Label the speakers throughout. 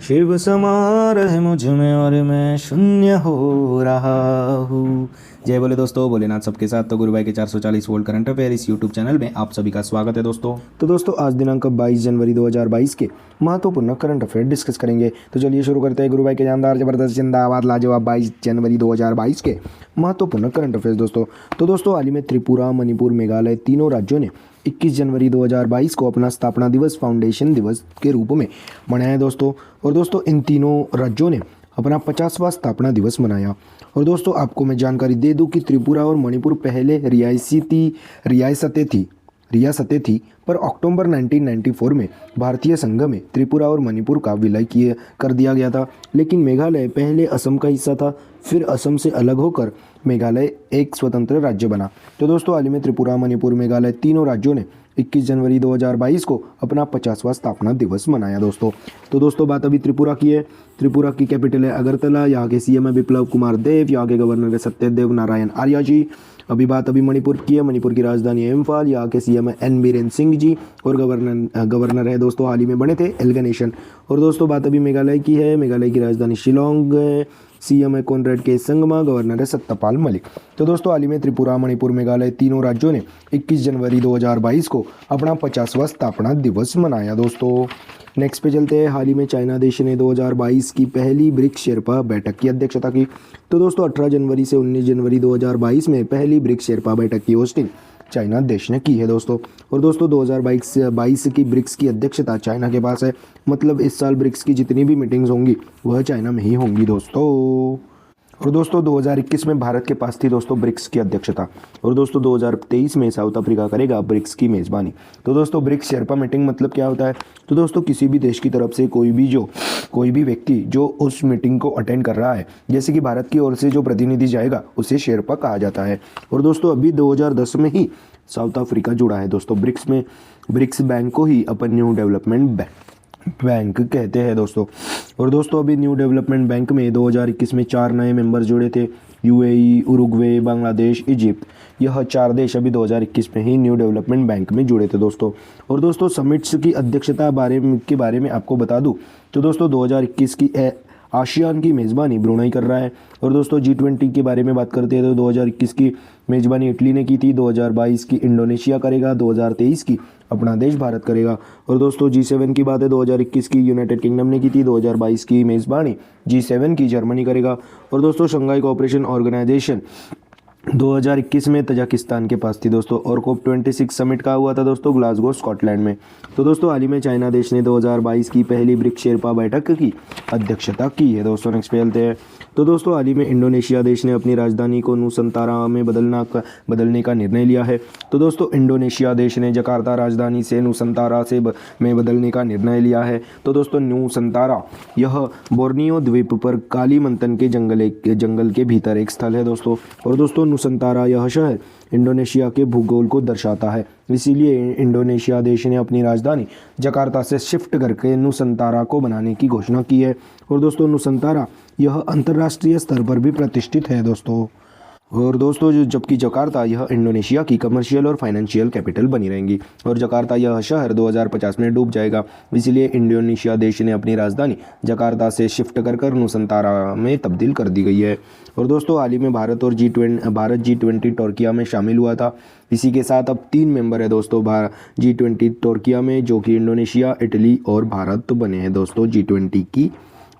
Speaker 1: शिव समा रहे मुझ में और मैं शून्य हो रहा हूँ। जय बोले दोस्तों, भोलेनाथ सबके साथ। तो गुरु भाई के 440 वोल्ट करंट अफेयर इस यूट्यूब चैनल में आप सभी का स्वागत है दोस्तों। तो दोस्तों आज दिनांक 22 जनवरी 2022 के महत्वपूर्ण करंट अफेयर डिस्कस करेंगे। तो चलिए शुरू करते हैं गुरु भाई के जानदार जबरदस्त जिंदाबाद लाजवाब 22 जनवरी 2022 के महत्वपूर्ण करंट अफेयर दोस्तों। तो दोस्तों हाल ही में त्रिपुरा, मणिपुर, मेघालय तीनों राज्यों ने 21 जनवरी 2022 को अपना स्थापना दिवस फाउंडेशन दिवस के रूप में मनाया है दोस्तों। और दोस्तों इन तीनों राज्यों ने अपना 50वां स्थापना दिवस मनाया। और दोस्तों आपको मैं जानकारी दे दूं कि त्रिपुरा और मणिपुर पहले रियासतें थी पर अक्टूबर 1994 में भारतीय संघ में त्रिपुरा और मणिपुर का विलय कर दिया गया था। लेकिन मेघालय पहले असम का हिस्सा था, फिर असम से अलग होकर मेघालय एक स्वतंत्र राज्य बना। तो दोस्तों हाल ही में त्रिपुरा, मणिपुर, मेघालय तीनों राज्यों ने 21 जनवरी 2022 को अपना 50वां स्थापना दिवस मनाया दोस्तों। तो दोस्तों बात अभी त्रिपुरा की है। त्रिपुरा की कैपिटल है अगरतला, यहाँ के सीएम है बिप्लब कुमार देव, यहाँ के गवर्नर है सत्यदेव नारायण आर्य जी। अभी मणिपुर की है। मणिपुर की राजधानी है इम्फाल, यहाँ के सीएम है एन बीरेन सिंह जी और गवर्नर है दोस्तों हाल ही में बने थे एल गणेशन। और दोस्तों बात अभी मेघालय की है। मेघालय की राजधानी शिलोंग है, सीएम है कॉनरेड के संगमा, गवर्नर है सत्यपाल मलिक। तो दोस्तों हाल ही में त्रिपुरा, मणिपुर, मेघालय तीनों राज्यों ने 21 जनवरी 2022 को अपना 50वां स्थापना दिवस मनाया दोस्तों। नेक्स्ट पे चलते हैं। हाल ही में चाइना देश ने 2022 की पहली ब्रिक्स शेरपा बैठक की अध्यक्षता की। तो दोस्तों 18 जनवरी से 19 जनवरी 2022 में पहली ब्रिक्स शेरपा बैठक की होस्टिंग चाइना देश ने की है दोस्तों। और दोस्तों 2022 की ब्रिक्स की अध्यक्षता चाइना के पास है। मतलब इस साल ब्रिक्स की जितनी भी मीटिंग्स होंगी वह चाइना में ही होंगी दोस्तों। और दोस्तों 2021 में भारत के पास थी दोस्तों ब्रिक्स की अध्यक्षता। और दोस्तों 2023 में साउथ अफ्रीका करेगा ब्रिक्स की मेज़बानी। तो दोस्तों ब्रिक्स शेरपा मीटिंग मतलब क्या होता है? तो दोस्तों किसी भी देश की तरफ से कोई भी व्यक्ति जो उस मीटिंग को अटेंड कर रहा है, जैसे कि भारत की ओर से जो प्रतिनिधि जाएगा उसे शेरपा कहा जाता है। और दोस्तों अभी 2010 में ही साउथ अफ्रीका जुड़ा है दोस्तों ब्रिक्स में। ब्रिक्स बैंक को ही अपन न्यू डेवलपमेंट बैंक कहते हैं दोस्तों। और दोस्तों अभी न्यू डेवलपमेंट बैंक में 2021 में 4 नए मेंबर जुड़े थे, यूएई, उरुग्वे, बांग्लादेश, इजिप्ट। यह 4 देश अभी 2021 में ही न्यू डेवलपमेंट बैंक में जुड़े थे दोस्तों। और दोस्तों समिट्स की अध्यक्षता के बारे में आपको बता दूं तो दोस्तों 2021 की आसियान की मेज़बानी ब्रुनेई कर रहा है। और दोस्तों G20 के बारे में बात करते हैं तो 2021 की मेज़बानी इटली ने की थी, 2022 की इंडोनेशिया करेगा, 2023 की अपना देश भारत करेगा। और दोस्तों G7 की बात है, 2021 की यूनाइटेड किंगडम ने की थी, 2022 की मेज़बानी G7 की जर्मनी करेगा। और दोस्तों शंघाई कोऑपरेशन ऑर्गेनाइजेशन 2021 में तजाकिस्तान के पास थी दोस्तों। और COP26 समिट का हुआ था दोस्तों ग्लासगो स्कॉटलैंड में। तो दोस्तों हाल ही में चाइना देश ने 2022 की पहली ब्रिक्स शेरपा बैठक की अध्यक्षता की है दोस्तों। नेक्स्ट पे चलते हैं। तो दोस्तों हाल ही में इंडोनेशिया देश ने अपनी राजधानी को नुसंतारा में बदलने का निर्णय लिया है। तो दोस्तों इंडोनेशिया देश ने जकार्ता राजधानी से नुसंतारा में बदलने का निर्णय लिया है। तो दोस्तों नुसंतारा यह बोर्नियो द्वीप पर कालीमंतन के जंगल के भीतर एक स्थल है दोस्तों। और दोस्तों नुसंतारा यह शहर इंडोनेशिया के भूगोल को दर्शाता है, इसीलिए इंडोनेशिया देश ने अपनी राजधानी जकार्ता से शिफ्ट करके नुसंतारा को बनाने की घोषणा की है। और दोस्तों नुसंतारा यह अंतर्राष्ट्रीय स्तर पर भी प्रतिष्ठित है दोस्तों। और दोस्तों जबकि जकार्ता यह इंडोनेशिया की कमर्शियल और फाइनेंशियल कैपिटल बनी रहेंगी। और जकार्ता यह शहर 2050 में डूब जाएगा, इसलिए इंडोनेशिया देश ने अपनी राजधानी जकार्ता से शिफ्ट कर नुसंतारा में तब्दील कर दी गई है। और दोस्तों हाल ही में भारत G20 तुर्किया में शामिल हुआ था। इसी के साथ अब 3 मेंबर है दोस्तों G20 तुर्किया में, जो कि इंडोनेशिया, इटली और भारत बने हैं दोस्तों G20 की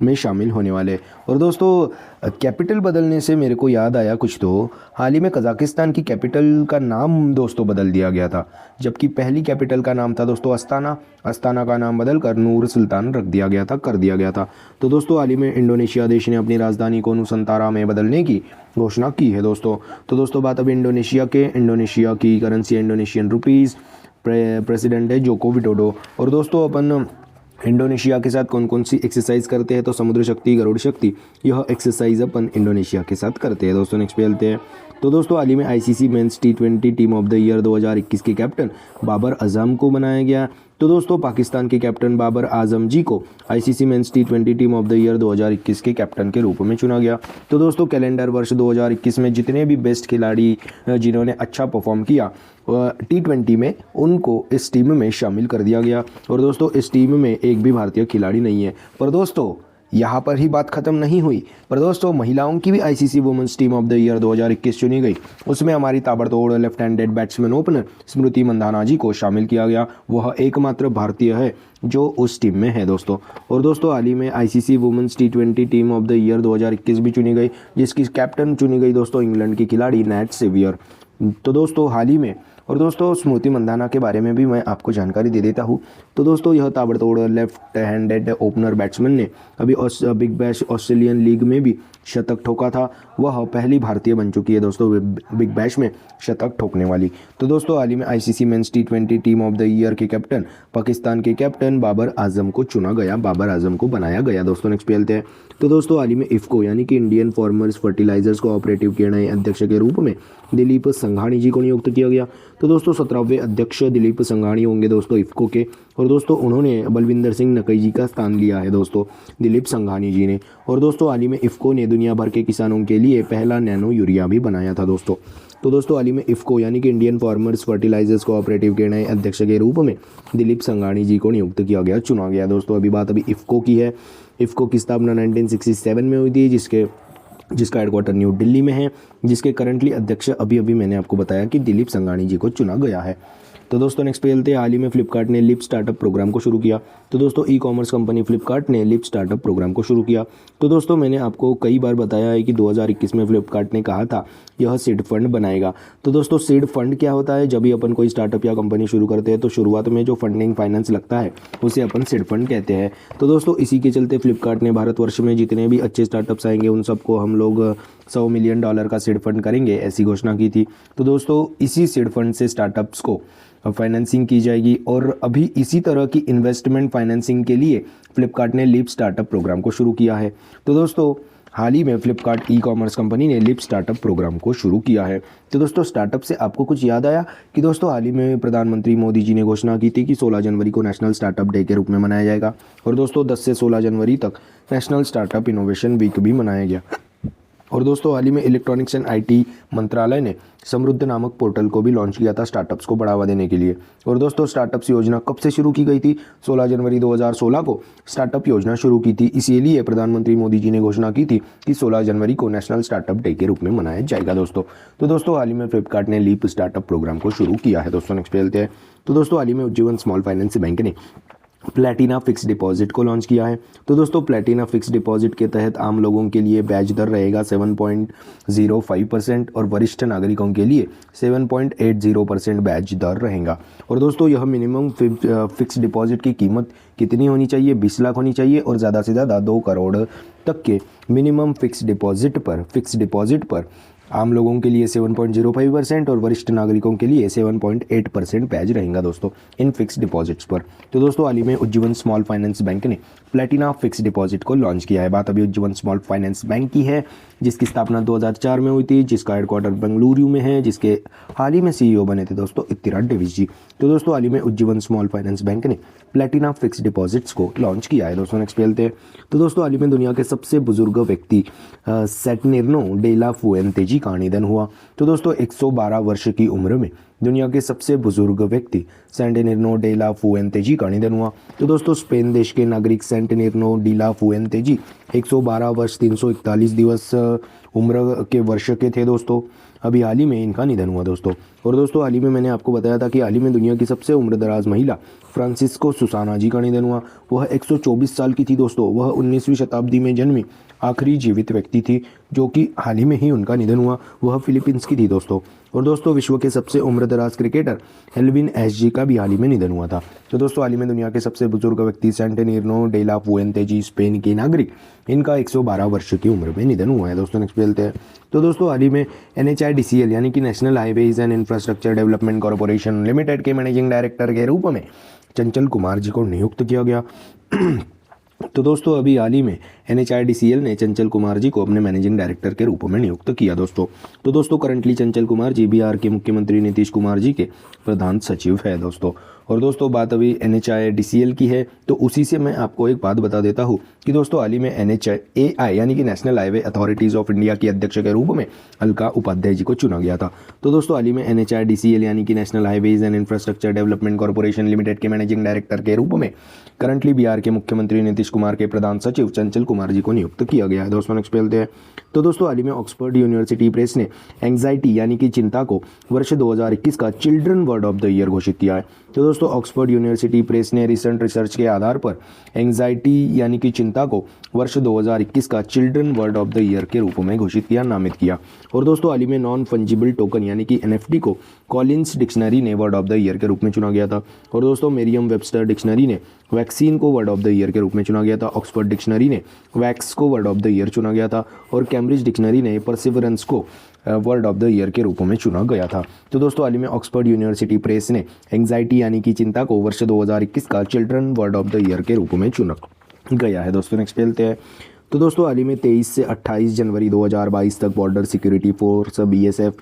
Speaker 1: में शामिल होने वाले। और दोस्तों कैपिटल बदलने से मेरे को याद आया कुछ। तो हाल ही में कजाकिस्तान की कैपिटल का नाम दोस्तों बदल दिया गया था, जबकि पहली कैपिटल का नाम था दोस्तों अस्ताना का नाम बदलकर नूर सुल्तान कर दिया गया था। तो दोस्तों हाल ही में इंडोनेशिया देश ने अपनी राजधानी को नुसंतारा में बदलने की घोषणा की है दोस्तों। तो दोस्तों बात अभी इंडोनेशिया की करेंसी इंडोनेशियन रुपीज़। प्रेसिडेंट है जोको विडोडो। और दोस्तों अपन इंडोनेशिया के साथ कौन कौन सी एक्सरसाइज करते हैं? तो समुद्र शक्ति, गरुड़ शक्ति, यह एक्सरसाइज अपन इंडोनेशिया के साथ करते हैं दोस्तों। नेक्स्ट पे चलते हैं। तो दोस्तों हाल ही में ICC men's T20 team of the year 2021 के कैप्टन बाबर आजम को बनाया गया। तो दोस्तों पाकिस्तान के कैप्टन बाबर आजम जी को ICC men's T20 team of the year 2021 के कैप्टन के रूप में चुना गया। तो दोस्तों कैलेंडर वर्ष 2021 में जितने भी बेस्ट खिलाड़ी जिन्होंने अच्छा परफॉर्म किया T20 में, उनको इस टीम में शामिल कर दिया गया। और दोस्तों इस टीम में एक भी भारतीय खिलाड़ी नहीं है। पर दोस्तों यहाँ पर ही बात खत्म नहीं हुई, पर दोस्तों महिलाओं की भी ICC women's team of the year 2021 चुनी गई। उसमें हमारी ताबड़तोड़ left handed batsman opener Smriti Mandhana ji को शामिल किया गया। वह एकमात्र भारतीय है जो उस टीम में है दोस्तों। और दोस्तों हाल ही में ICC women's T20 team of the year 2021 भी चुनी गई, जिसकी कैप्टन चुनी गई दोस्तों इंग्लैंड की खिलाड़ी नैट सेवियर। तो दोस्तों हाल ही में, और दोस्तों स्मृति मंधाना के बारे में भी मैं आपको जानकारी दे देता हूँ। तो दोस्तों यह ताबड़तोड़ लेफ्ट हैंडेड ओपनर बैट्समैन ने अभी बिग बैश ऑस्ट्रेलियन लीग में भी शतक ठोका था। वह पहली भारतीय बन चुकी है दोस्तों बिग बैश में शतक ठोकने वाली। तो दोस्तों हाल ही में ICC men's T20 team of the year के कैप्टन पाकिस्तान के कैप्टन बाबर आजम को चुना गया, बाबर आजम को बनाया गया दोस्तों। नेक्स्ट पे चलते हैं। तो दोस्तों हाल ही में इफ्को यानी कि इंडियन फार्मर्स फर्टिलाइजर्स कोऑपरेटिव के नए अध्यक्ष के रूप में दिलीप संघानी जी को नियुक्त किया गया। तो दोस्तों 17वें अध्यक्ष दिलीप संघानी होंगे दोस्तों इफ्को के। और दोस्तों उन्होंने बलविंदर सिंह नकई जी का स्थान लिया है दोस्तों दिलीप संघानी जी ने। और दोस्तों हाल ही में इफ्को ने दुनिया भर के किसानों के लिए पहला नैनो यूरिया भी बनाया था दोस्तों। तो दोस्तों हाल ही में इफ्को यानी कि इंडियन फार्मर्स फर्टिलाइजर्स कोऑपरेटिव के नए अध्यक्ष के रूप में दिलीप संघानी जी को नियुक्त किया गया, चुना गया दोस्तों। अभी इफ्को की है। इफ्को की स्थापना 1967 में हुई थी, जिसका हेडक्वार्टर न्यू दिल्ली में है, जिसके करंटली अध्यक्ष अभी मैंने आपको बताया कि दिलीप संघानी जी को चुना गया है। तो दोस्तों नेक्स्ट पे चलते हैं। हाल ही में फ्लिपकार्ट ने लिप स्टार्टअप प्रोग्राम को शुरू किया। तो दोस्तों ई कॉमर्स कंपनी फ्लिपकार्ट ने लिप स्टार्टअप प्रोग्राम को शुरू किया। तो दोस्तों मैंने आपको कई बार बताया है कि 2021 में फ्लिपकार्ट ने कहा था यह सीड फंड बनाएगा। तो दोस्तों सीड फंड क्या होता है? जब भी अपन कोई स्टार्टअप या कंपनी शुरू करते हैं तो शुरुआत में जो फंडिंग फाइनेंस लगता है उसे अपन सीड फंड कहते हैं। तो दोस्तों इसी के चलते फ्लिपकार्ट ने भारतवर्ष में जितने भी अच्छे स्टार्टअप्स आएंगे उन सबको हम लोग $100 मिलियन का सीड फंड करेंगे, ऐसी घोषणा की थी। तो दोस्तों इसी सीड फंड से स्टार्टअप्स को फाइनेंसिंग की जाएगी। और अभी इसी तरह की इन्वेस्टमेंट फाइनेंसिंग के लिए फ्लिपकार्ट ने लिप स्टार्टअप प्रोग्राम को शुरू किया है। तो दोस्तों हाल ही में फ्लिपकार्ट ई कॉमर्स कंपनी ने लिप स्टार्टअप प्रोग्राम को शुरू किया है। तो दोस्तों स्टार्टअप से आपको कुछ याद आया कि दोस्तों हाल ही में प्रधानमंत्री मोदी जी ने घोषणा की थी कि 16 जनवरी को नेशनल स्टार्टअप डे के रूप में मनाया जाएगा। और दोस्तों 10 से 16 जनवरी तक नेशनल स्टार्टअप इनोवेशन वीक भी मनाया गया। और दोस्तों हाल ही में इलेक्ट्रॉनिक्स एंड आईटी मंत्रालय ने समृद्ध नामक पोर्टल को भी लॉन्च किया था स्टार्टअप्स को बढ़ावा देने के लिए। और दोस्तों स्टार्टअप्स योजना कब से शुरू की गई थी? 16 जनवरी 2016 को स्टार्टअप योजना शुरू की थी। इसीलिए प्रधानमंत्री मोदी जी ने घोषणा की थी कि 16 जनवरी को नेशनल स्टार्टअप डे के रूप में मनाया जाएगा दोस्तों। तो दोस्तों हाल ही में फ्लिपकार्ट ने लीप स्टार्टअप प्रोग्राम को शुरू किया है दोस्तों। नेक्स्ट पे चलते हैं। तो दोस्तों हाल ही में उज्जीवन स्मॉल फाइनेंस बैंक ने प्लेटिना फिक्स डिपॉजिट को लॉन्च किया है। तो दोस्तों प्लेटिना फिक्स डिपॉजिट के तहत आम लोगों के लिए ब्याज दर रहेगा 7.05% और वरिष्ठ नागरिकों के लिए 7.80% ब्याज दर रहेगा। और दोस्तों यह मिनिमम फिक्स डिपॉजिट की कीमत कितनी होनी चाहिए? 20 लाख होनी चाहिए और ज़्यादा से ज़्यादा 2 करोड़ तक के मिनिमम फिक्स डिपॉजिट पर आम लोगों के लिए 7.05% और वरिष्ठ नागरिकों के लिए 7.8% ब्याज रहेगा दोस्तों इन फिक्स डिपॉजिट्स पर। तो दोस्तों हाल ही में उज्जीवन स्मॉल फाइनेंस बैंक ने प्लेटिना फिक्स डिपॉजिट को लॉन्च किया है। बात अभी उज्जीवन स्मॉल फाइनेंस बैंक की है, जिसकी स्थापना 2004 में हुई थी, जिसका हेडक्वार्टर बेंगलुरु में है, जिसके हाल ही में CEO बने थे दोस्तों इत्तिराज डेविस जी। तो दोस्तों हाल ही में उज्जीवन स्मॉल फाइनेंस बैंक ने प्लेटिना फिक्स डिपॉजिट्स को लॉन्च किया है दोस्तों। नेक्स्ट पे चलते हैं। तो दोस्तों हाल ही में दुनिया के सबसे बुजुर्ग व्यक्ति सैटर्निनो डेला फुएंते जी का निधन हुआ। तो दोस्तों 112 वर्ष की उम्र में दुनिया के सबसे बुजुर्ग व्यक्ति सैटर्निनो डेला फुएंते जी का निधन हुआ। तो दोस्तों स्पेन देश के नागरिक सैटर्निनो डेला फुएंते जी 112 वर्ष 341 दिवस उम्र के वर्ष के थे दोस्तों। अभी हाल ही में इनका निधन हुआ दोस्तों। और दोस्तों हाल ही में मैंने आपको बताया था कि हाल ही में दुनिया की सबसे उम्रदराज महिला फ्रांसिस्को सुसाना जी का निधन हुआ। वह 124 साल की थी दोस्तों। वह 19वीं शताब्दी में जन्मी आखिरी जीवित व्यक्ति थी, जो कि हाल ही में ही उनका निधन हुआ। वह फिलीपींस की थी दोस्तों। और दोस्तों विश्व के सबसे उम्रदराज क्रिकेटर एल्विन एस.जी का भी हाल ही में निधन हुआ था। तो दोस्तों हाल ही में दुनिया के सबसे बुजुर्ग व्यक्ति सैटर्निनो डेला फुएंते जी स्पेन के नागरिक, इनका 112 वर्ष की उम्र में निधन हुआ है दोस्तों। नेक्स्ट चलते हैं। तो दोस्तों हाल ही में NHIDCL यानी कि national highways and infrastructure development corporation limited के मैनेजिंग डायरेक्टर के रूप में चंचल कुमार जी को नियुक्त किया गया। तो दोस्तों अभी हाल ही में NHIDCL ने चंचल कुमार जी को अपने मैनेजिंग डायरेक्टर के रूप में नियुक्त किया दोस्तों। तो दोस्तों करंटली चंचल कुमार जी बिहार के मुख्यमंत्री नीतीश कुमार जी के प्रधान सचिव है दोस्तों। और दोस्तों बात अभी NHIDCL की है, तो उसी से मैं आपको एक बात बता देता हूँ कि दोस्तों हाल ही में NHAI यानी कि national highway authorities of India की अध्यक्ष के रूप में अलका उपाध्याय जी को चुना गया था। तो दोस्तों हाल ही में NHIDCL यानी कि national highways and infrastructure development corporation limited के मैनेजिंग डायरेक्टर के रूप में करंटली बिहार के मुख्यमंत्री नीतीश कुमार के प्रधान सचिव चंचल कुमार जी को नियुक्त किया गया है। दोस्तों नेक्स्ट पे चलते हैं। तो दोस्तों हाल ही में ऑक्सफोर्ड यूनिवर्सिटी प्रेस ने एंग्जाइटी यानी कि चिंता को वर्ष 2021 का children word of the year घोषित किया है। तो दोस्तों ऑक्सफोर्ड यूनिवर्सिटी प्रेस ने रिसेंट रिसर्च के आधार पर एंग्जाइटी यानी कि चिंता को वर्ष 2021 का children word of the year के रूप में घोषित किया, नामित किया। और दोस्तों हाल ही में नॉन फंजिबल टोकन यानी कि NFT को कॉलिंस डिक्शनरी ने वर्ड ऑफ द ईयर के रूप में चुना गया था। और दोस्तों मेरियम वेबस्टर डिक्शनरी ने वैक्सीन को वर्ड ऑफ द ईयर के रूप में चुना गया था। ऑक्सफोर्ड डिक्शनरी ने वैक्स को वर्ड ऑफ द ईयर चुना गया था और कैम्ब्रिज डिक्शनरी ने परसिवरेंस को वर्ड ऑफ द ईयर के रूप में चुना गया था। तो दोस्तों हाल ही में ऑक्सफोर्ड यूनिवर्सिटी प्रेस ने एंग्जाइटी यानी कि चिंता को वर्ष 2021 का children word of the year के रूप में चुना गया है। दोस्तों नेक्स्ट चलते हैं। तो दोस्तों हाल ही में 23 से 28 जनवरी 2022 तक border security force BSF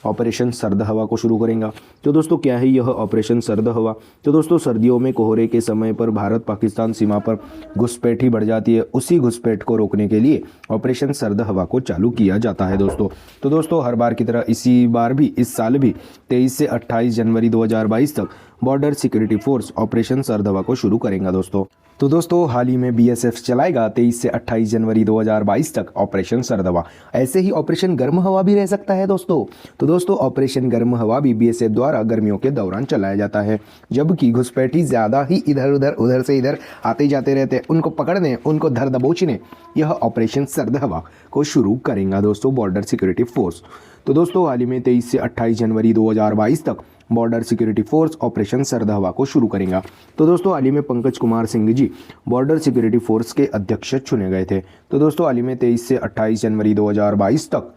Speaker 1: operation सर्द हवा को शुरू करेगा। तो दोस्तों क्या है यह ऑपरेशन सर्द हवा? तो दोस्तों सर्दियों में कोहरे के समय पर भारत पाकिस्तान सीमा पर घुसपैठ ही बढ़ जाती है, उसी घुसपैठ को रोकने के लिए ऑपरेशन सर्द हवा को चालू किया जाता है दोस्तों। तो दोस्तों हर बार की तरह इस साल भी 23 से 28 जनवरी 2022 तक बॉर्डर सिक्योरिटी फोर्स ऑपरेशन सर्द हवा को शुरू करेगा दोस्तों। तो दोस्तों हाल ही में BSF चलाएगा 23 से 28 जनवरी 2022 तक ऑपरेशन सर्द हवा। ऐसे ही ऑपरेशन गर्म हवा भी रह सकता है दोस्तों। तो दोस्तों ऑपरेशन गर्म हवा भी BSF द्वारा गर्मियों के दौरान चलाया जाता है, जबकि घुसपैठी ज़्यादा ही उधर से इधर आते जाते रहते हैं, उनको पकड़ने, उनको धर दबोचने यह ऑपरेशन सर्द हवा को शुरू करेगा दोस्तों बॉर्डर सिक्योरिटी फोर्स। तो दोस्तों हाल ही में 23 से 28 जनवरी 2022 तक बॉर्डर सिक्योरिटी फोर्स ऑपरेशन सर्द हवा को शुरू करेगा। तो दोस्तों हाल ही में Pankaj Kumar Singh ji border security force के अध्यक्ष चुने गए थे। तो दोस्तों हाल ही में 23 से 28 जनवरी 2022 तक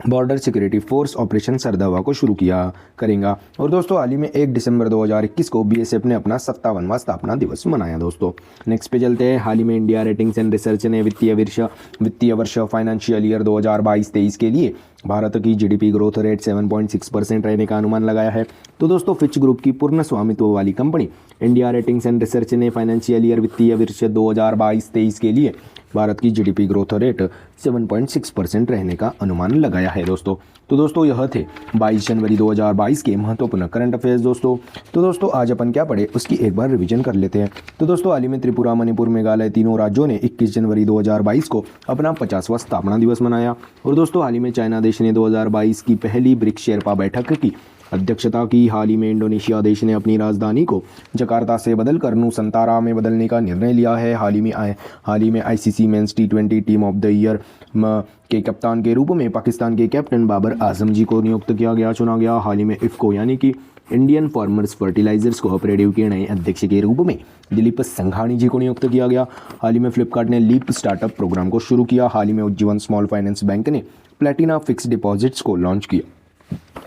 Speaker 1: बॉर्डर सिक्योरिटी फोर्स ऑपरेशन सर्द हवा को शुरू करेगा। और दोस्तों हाल ही में 1 दिसंबर 2021 को BSF ने अपना 57वां स्थापना दिवस मनाया दोस्तों। नेक्स्ट पे चलते हैं। हाल ही में इंडिया रेटिंग्स एंड रिसर्च ने वित्तीय वर्ष फाइनेंशियल ईयर 2022-23 के लिए भारत की GDP ग्रोथ रेट 7.6% रहने का अनुमान लगाया है। तो दोस्तों फिच ग्रुप की पूर्ण स्वामित्व वाली company India ratings and research ने फाइनेंशियल ईयर वित्तीय वर्ष 2022-23 के लिए भारत की GDP ग्रोथ रेट 7.6% रहने का अनुमान लगाया है दोस्तों। तो दोस्तों यह थे 22 जनवरी 2022 के महत्वपूर्ण करंट अफेयर्स दोस्तों। तो दोस्तों आज अपन क्या पढ़े उसकी एक बार रिवीजन कर लेते हैं। तो दोस्तों हाल ही में त्रिपुरा, मणिपुर, मेघालय तीनों राज्यों ने 21 जनवरी 2022 को अपना 50वां स्थापना दिवस मनाया। और दोस्तों हाल ही में चाइना देश ने 2022 की पहली ब्रिक्स शेरपा बैठक की अध्यक्षता की। हाल ही में इंडोनेशिया देश ने अपनी राजधानी को जकार्ता से बदलकर नुसंतारा में बदलने का निर्णय लिया है। हाल ही में ICC men's T20 team of the year के कप्तान के रूप में पाकिस्तान के कैप्टन बाबर आजम जी को नियुक्त चुना गया। हाल ही में IFFCO यानी कि इंडियन फार्मर्स फर्टिलाइजर्स कोऑपरेटिव के नए अध्यक्ष के रूप में दिलीप संघानी जी को नियुक्त किया गया। हाल ही में फ्लिपकार्ट ने लीप स्टार्टअप प्रोग्राम को शुरू किया। हाल ही में उज्जीवन स्मॉल फाइनेंस बैंक ने प्लेटिना फिक्स डिपॉजिट्स को लॉन्च किया।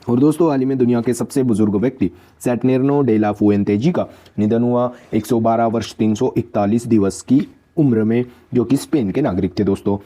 Speaker 1: और दोस्तों हाल ही में दुनिया के सबसे बुजुर्ग व्यक्ति सैटर्नो डे ला फुएंते जी का निधन हुआ 112 वर्ष 341 दिवस की उम्र में, जो कि स्पेन के नागरिक थे दोस्तों।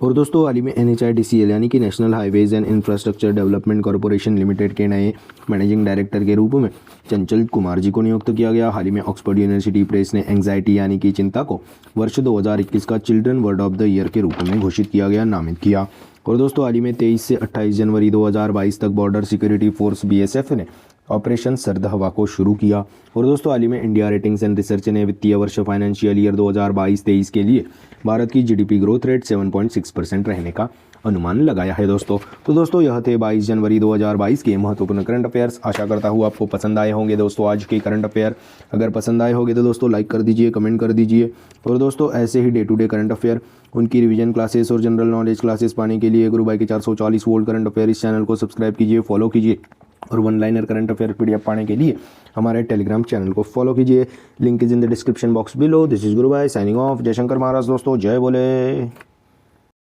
Speaker 1: और दोस्तों हाल ही में NHIDCL यानी कि national highways and infrastructure development corporation limited के नए मैनेजिंग डायरेक्टर के रूप में चंचल कुमार जी को नियुक्त किया गया। हाल ही में ऑक्सफोर्ड यूनिवर्सिटी प्रेस ने एंग्जाइटी यानी कि चिंता को वर्ष 2021 का children word of the year के रूप में घोषित किया गया, नामित किया। और दोस्तों हाल ही में 23 से 28 जनवरी 2022 तक बॉर्डर सिक्योरिटी फोर्स BSF ने ऑपरेशन सर्द हवा को शुरू किया। और दोस्तों हाल ही में इंडिया रेटिंग्स एंड रिसर्च ने वित्तीय वर्ष फाइनेंशियल ईयर 2022-23 के लिए भारत की GDP ग्रोथ रेट 7.6% रहने का अनुमान लगाया है दोस्तों। तो दोस्तों यह थे 22 जनवरी 2022 के महत्वपूर्ण करंट अफेयर्स। आशा करता हूँ आपको पसंद आए होंगे दोस्तों आज के करंट अफेयर। अगर पसंद आए होंगे तो दोस्तों लाइक कर दीजिए, कमेंट कर दीजिए। और दोस्तों ऐसे ही day to day current affair, उनकी रिवीजन क्लासेस और जनरल नॉलेज क्लासेस पाने के लिए गुरु भाई के 440 वोल्ट करंट अफेयर इस चैनल को सब्सक्राइब कीजिए, फॉलो कीजिए। और one liner current affair PDF पाने के लिए हमारे टेलीग्राम चैनल को फॉलो कीजिए। Link is in the description box below. This is Guru Bhai signing off. Jaishankar महाराज दोस्तों, जय बोले।